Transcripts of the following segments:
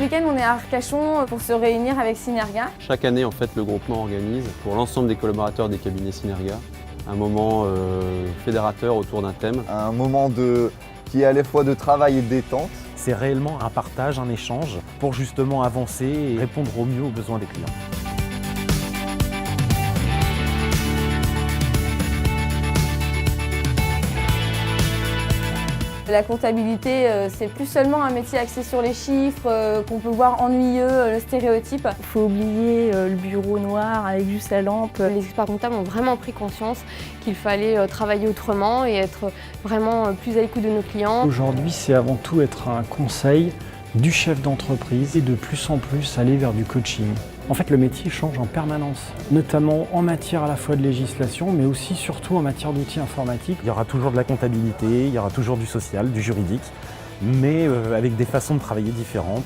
week-end, on est à Arcachon pour se réunir avec Synerga. Chaque année, en fait, le groupement organise pour l'ensemble des collaborateurs des cabinets Synerga un moment fédérateur autour d'un thème. Un moment qui est à la fois de travail et de détente. C'est réellement un partage, un échange pour justement avancer et répondre au mieux aux besoins des clients. La comptabilité, c'est plus seulement un métier axé sur les chiffres, qu'on peut voir ennuyeux, le stéréotype. Il faut oublier le bureau noir avec juste la lampe. Les experts comptables ont vraiment pris conscience qu'il fallait travailler autrement et être vraiment plus à l'écoute de nos clients. Aujourd'hui, c'est avant tout être un conseil du chef d'entreprise et de plus en plus aller vers du coaching. En fait, le métier change en permanence, notamment en matière à la fois de législation, mais aussi surtout en matière d'outils informatiques. Il y aura toujours de la comptabilité, il y aura toujours du social, du juridique, mais avec des façons de travailler différentes.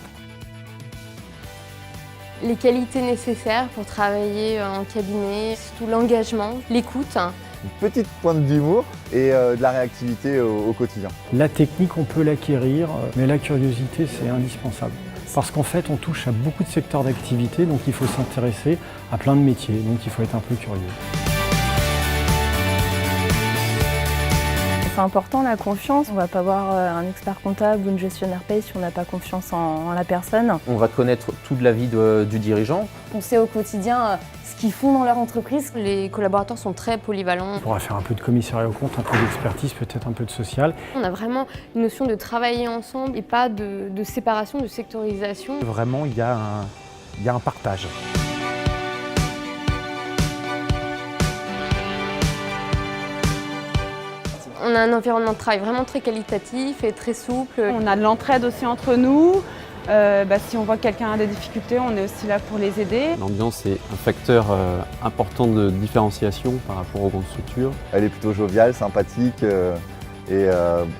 Les qualités nécessaires pour travailler en cabinet, surtout l'engagement, l'écoute. Une petite pointe d'humour et de la réactivité au quotidien. La technique, on peut l'acquérir, mais la curiosité, c'est indispensable. Parce qu'en fait, on touche à beaucoup de secteurs d'activité, donc il faut s'intéresser à plein de métiers, donc il faut être un peu curieux. C'est important la confiance. On ne va pas voir un expert comptable ou une gestionnaire paye si on n'a pas confiance en la personne. On va connaître toute la vie du dirigeant. On sait au quotidien ce qu'ils font dans leur entreprise. Les collaborateurs sont très polyvalents. On pourra faire un peu de commissariat aux comptes, un peu d'expertise, peut-être un peu de social. On a vraiment une notion de travailler ensemble et pas de séparation, de sectorisation. Vraiment, il y a un partage. On a un environnement de travail vraiment très qualitatif et très souple. On a de l'entraide aussi entre nous. Si on voit que quelqu'un a des difficultés, on est aussi là pour les aider. L'ambiance est un facteur important de différenciation par rapport aux grandes structures. Elle est plutôt joviale, sympathique et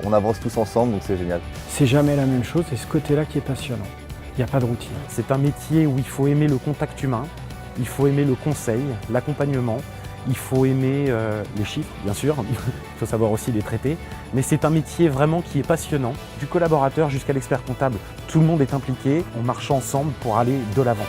on avance tous ensemble, donc c'est génial. C'est jamais la même chose et ce côté-là qui est passionnant. Il n'y a pas de routine. C'est un métier où il faut aimer le contact humain, il faut aimer le conseil, l'accompagnement. Il faut aimer les chiffres, bien sûr, il faut savoir aussi les traiter, mais c'est un métier vraiment qui est passionnant. Du collaborateur jusqu'à l'expert comptable, tout le monde est impliqué, on marche ensemble pour aller de l'avant.